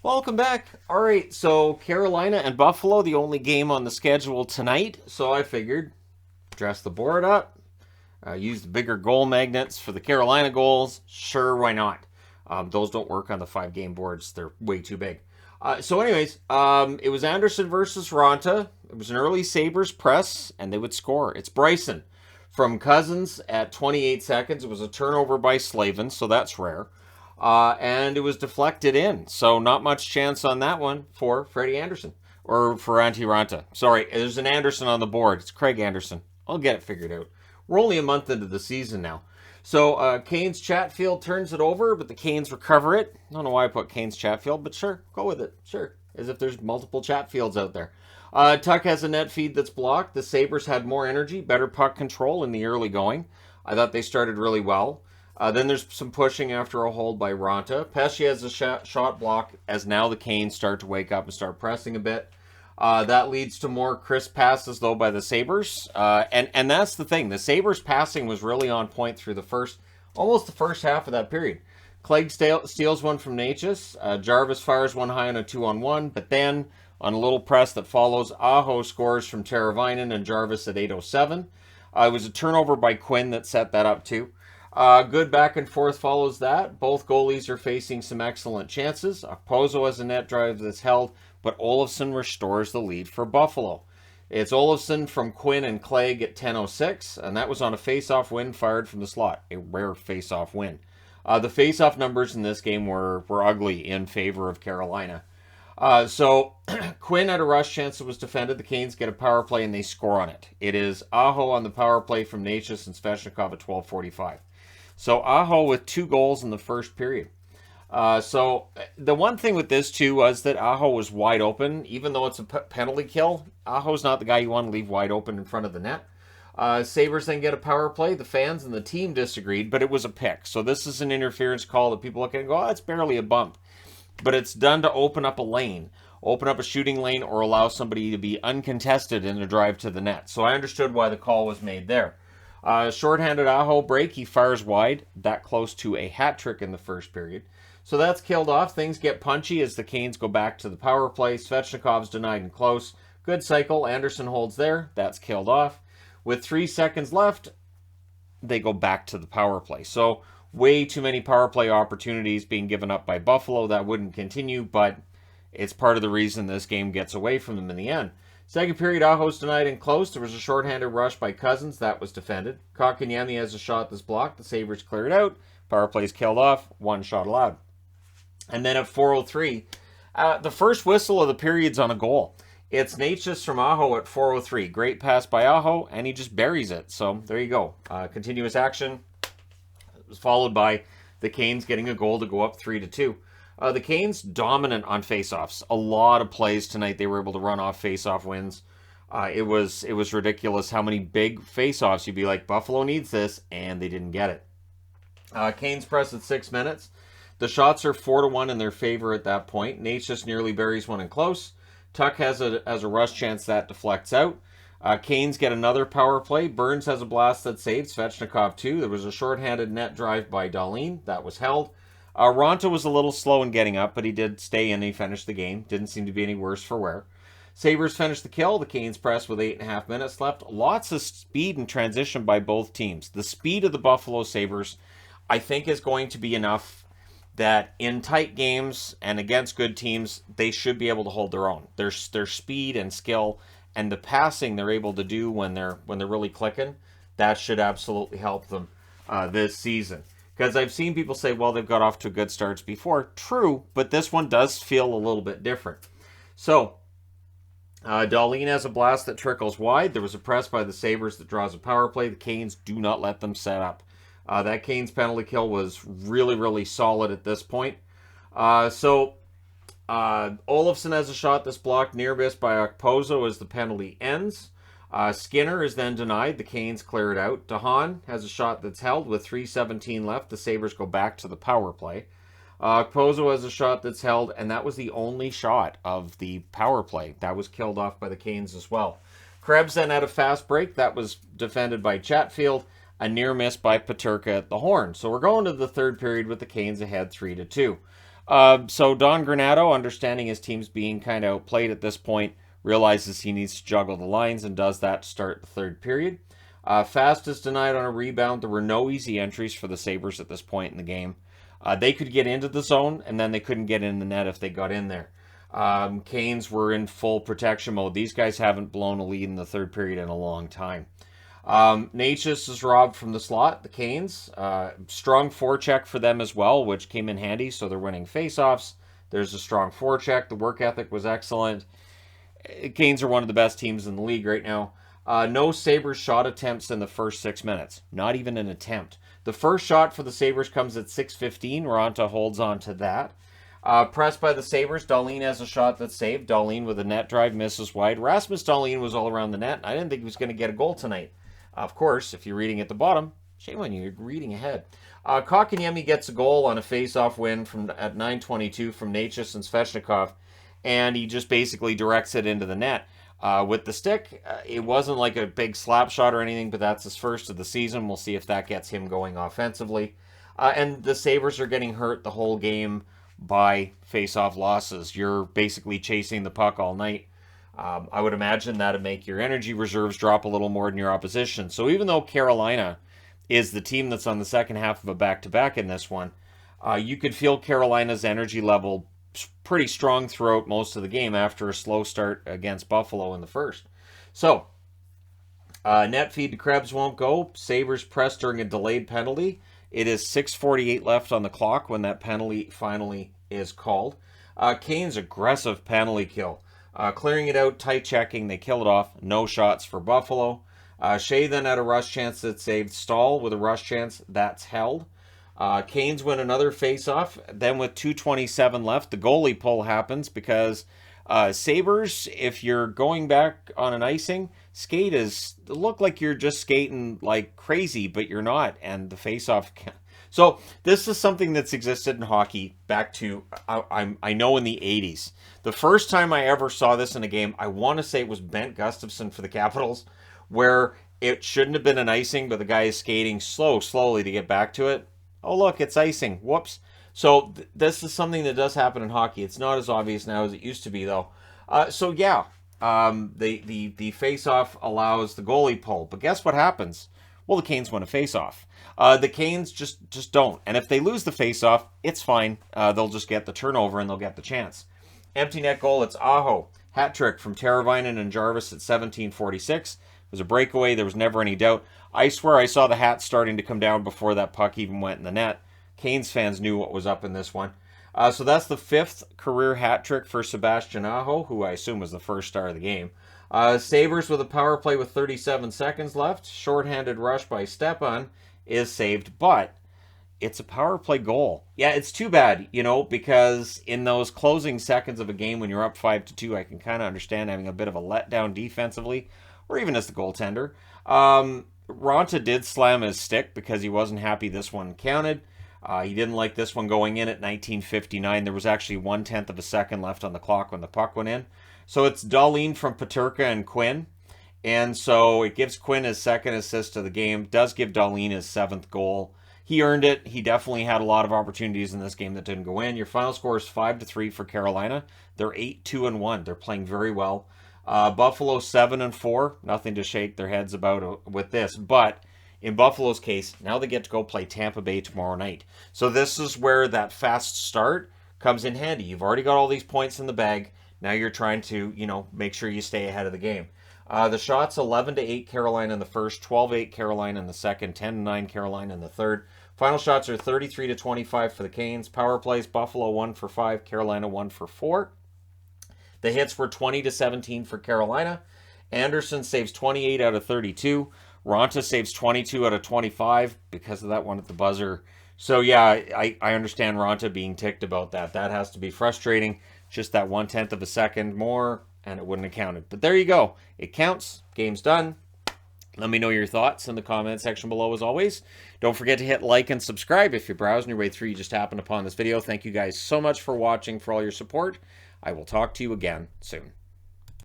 Welcome back. All right, so Carolina and Buffalo, the only game on the schedule tonight. So I figured dress the board up, use the bigger goal magnets for the Carolina goals. Sure, why not? Those don't work on the 5 game boards, they're way too big. It was Anderson versus Ronta. It was an early Sabres press, and they would score. It's Bryson from Cousins at 28 seconds. It was a turnover by Slavin, so that's rare. And it was deflected in. So not much chance on that one for Freddie Anderson. Or for Antti Ranta. Sorry, there's an Anderson on the board. It's Craig Anderson. I'll get it figured out. We're only a month into the season now. So Canes Chatfield turns it over, but the Canes recover it. I don't know why I put Canes Chatfield, but sure, go with it. Sure, as if there's multiple Chatfields out there. Tuck has a net feed that's blocked. The Sabres had more energy, better puck control in the early going. I thought they started really well. Then there's some pushing after a hold by Ronta. Pesce has a shot block as now the Canes start to wake up and start pressing a bit. That leads to more crisp passes, though, by the Sabres. And that's the thing. The Sabres passing was really on point through almost the first half of that period. Clegg steals one from Natchez. Jarvis fires one high on a 2-on-1. But then, on a little press that follows, Aho scores from Teravainen and Jarvis at 8:07. It was a turnover by Quinn that set that up, too. Good back and forth follows that. Both goalies are facing some excellent chances. Okposo has a net drive that's held, but Olofsson restores the lead for Buffalo. It's Olofsson from Quinn and Clegg at 10:06, and that was on a face-off win fired from the slot. A rare face-off win. The face-off numbers in this game were ugly in favor of Carolina. So Quinn had a rush chance that was defended. The Canes get a power play and they score on it. It is Aho on the power play from Natchez and Svechnikov at 12:45. So Aho with 2 goals in the first period. So the one thing with this too was that Aho was wide open. Even though it's a penalty kill, Aho's not the guy you want to leave wide open in front of the net. Sabres then get a power play. The fans and the team disagreed, but it was a pick. So this is an interference call that people look at and go, oh, it's barely a bump. But it's done to open up a lane, open up a shooting lane, or allow somebody to be uncontested in the drive to the net. So I understood why the call was made there. Shorthanded Aho break, he fires wide, that close to a hat trick in the first period. So that's killed off. Things get punchy as the Canes go back to the power play. Svechnikov's denied and close. Good cycle. Anderson holds there. That's killed off. With 3 seconds left, they go back to the power play. So way too many power play opportunities being given up by Buffalo. That wouldn't continue, but it's part of the reason this game gets away from them in the end. Second period, Aho's denied and close. There was a shorthanded rush by Cousins. That was defended. Kotkaniemi has a shot that's blocked. The Sabres clear it out. Power play's killed off. 1 shot allowed. And then at 4:03, the first whistle of the period's on a goal. It's Natchez from Aho at 4:03. Great pass by Aho, and he just buries it. So there you go. Continuous action. It was followed by the Canes getting a goal to go up 3-2. The Canes dominant on faceoffs. A lot of plays tonight they were able to run off faceoff wins. It was ridiculous how many big faceoffs you'd be like, Buffalo needs this, and they didn't get it. Canes press at 6 minutes. The shots are 4-1 in their favor at that point. Natchez nearly buries one in close. Tuck has a rush chance that deflects out. Canes get another power play. Burns has a blast that saves. Svechnikov too. There was a shorthanded net drive by Dahlin. That was held. Ronta was a little slow in getting up, but he did stay in. He finished the game. Didn't seem to be any worse for wear. Sabres finished the kill. The Canes press with 8.5 minutes left. Lots of speed and transition by both teams. The speed of the Buffalo Sabres, I think, is going to be enough that in tight games and against good teams, they should be able to hold their own. Their speed and skill and the passing they're able to do when they're really clicking, that should absolutely help them this season. Because I've seen people say, well, they've got off to good starts before. True, but this one does feel a little bit different. So, Dahlin has a blast that trickles wide. There was a press by the Sabres that draws a power play. The Canes do not let them set up. That Canes penalty kill was really, really solid at this point. Olofsson has a shot that's blocked near miss by Okposo as the penalty ends. Skinner is then denied. The Canes clear it out. DeHaan has a shot that's held with 3:17 left. The Sabres go back to the power play. Okposo has a shot that's held, and that was the only shot of the power play. That was killed off by the Canes as well. Krebs then had a fast break. That was defended by Chatfield. A near miss by Peterka at the horn. So we're going to the third period with the Canes ahead 3-2. So Don Granato, understanding his team's being kind of outplayed at this point, realizes he needs to juggle the lines and does that to start the third period. Fast is denied on a rebound. There were no easy entries for the Sabres at this point in the game. They could get into the zone, and then they couldn't get in the net if they got in there. Canes were in full protection mode. These guys haven't blown a lead in the third period in a long time. Natchez is robbed from the slot, the Canes. Strong forecheck for them as well, which came in handy, so they're winning faceoffs. There's a strong forecheck. The work ethic was excellent. Canes are one of the best teams in the league right now. No Sabres shot attempts in the first 6 minutes. Not even an attempt. The first shot for the Sabres comes at 6:15. Ronta holds on to that. Pressed by the Sabres, Dahlin has a shot that's saved. Dahlin with a net drive misses wide. Rasmus Dahlin was all around the net. I didn't think he was going to get a goal tonight. Of course, if you're reading at the bottom, shame on you, you're reading ahead. Kotkaniemi gets a goal on a face-off win at 9:22 from Natchez and Svechnikov, and he just basically directs it into the net. With the stick, it wasn't like a big slap shot or anything, but that's his first of the season. We'll see if that gets him going offensively. And the Sabres are getting hurt the whole game by face-off losses. You're basically chasing the puck all night. I would imagine that'd make your energy reserves drop a little more than your opposition. So even though Carolina is the team that's on the second half of a back-to-back in this one, you could feel Carolina's energy level pretty strong throughout most of the game after a slow start against Buffalo in the first. So, net feed to Krebs won't go. Sabres press during a delayed penalty. It is 6:48 left on the clock when that penalty finally is called. Canes' aggressive penalty kill. Clearing it out, tight checking, they kill it off. No shots for Buffalo. Shea then had a rush chance that saved Stahl with a rush chance. That's held. Canes win another face-off. Then with 2:27 left, the goalie pull happens because Sabres, if you're going back on an icing, look like you're just skating like crazy, but you're not. And the face-off... So this is something that's existed in hockey back to, I know, in the 80s. The first time I ever saw this in a game, I want to say it was Bent Gustafson for the Capitals, where it shouldn't have been an icing, but the guy is skating slowly to get back to it. Oh, look, it's icing. Whoops. So this is something that does happen in hockey. It's not as obvious now as it used to be, though. The face-off allows the goalie pull. But guess what happens? Well, the Canes win a face-off. The Canes just don't. And if they lose the face-off, it's fine. They'll just get the turnover and they'll get the chance. Empty net goal, it's Aho. Hat trick from Teravainen and Jarvis at 17:46. It was a breakaway. There was never any doubt. I swear I saw the hat starting to come down before that puck even went in the net. Canes fans knew what was up in this one. So that's the 5th career hat trick for Sebastian Aho, who I assume was the first star of the game. Sabres with a power play with 37 seconds left. Shorthanded rush by Stepan is saved, but it's a power play goal. Yeah, it's too bad, because in those closing seconds of a game when you're up 5-2, I can kind of understand having a bit of a letdown defensively, or even as the goaltender. Ronta did slam his stick because he wasn't happy this one counted. He didn't like this one going in at 19:59. There was actually 1/10 of a second left on the clock when the puck went in. So it's Dahlin from Peterka and Quinn. And so it gives Quinn his second assist of the game. Does give Dahlin his 7th goal. He earned it. He definitely had a lot of opportunities in this game that didn't go in. Your final score is 5-3 for Carolina. They're 8-2-1. They're playing very well. Buffalo 7-4. Nothing to shake their heads about with this. But in Buffalo's case, now they get to go play Tampa Bay tomorrow night. So this is where that fast start comes in handy. You've already got all these points in the bag. Now you're trying to, make sure you stay ahead of the game. The shots, 11-8 Carolina in the first, 12-8 Carolina in the second, 10-9 Carolina in the third. Final shots are 33-25 for the Canes. Power plays, Buffalo 1 for 5, Carolina 1 for 4. The hits were 20-17 for Carolina. Anderson saves 28 out of 32. Ronta saves 22 out of 25 because of that one at the buzzer. So yeah, I understand Ronta being ticked about that. That has to be frustrating. Just that 1/10 of a second more, and it wouldn't have counted. But there you go. It counts. Game's done. Let me know your thoughts in the comment section below as always. Don't forget to hit like and subscribe if you're browsing your way through. You just happened upon this video. Thank you guys so much for watching, for all your support. I will talk to you again soon.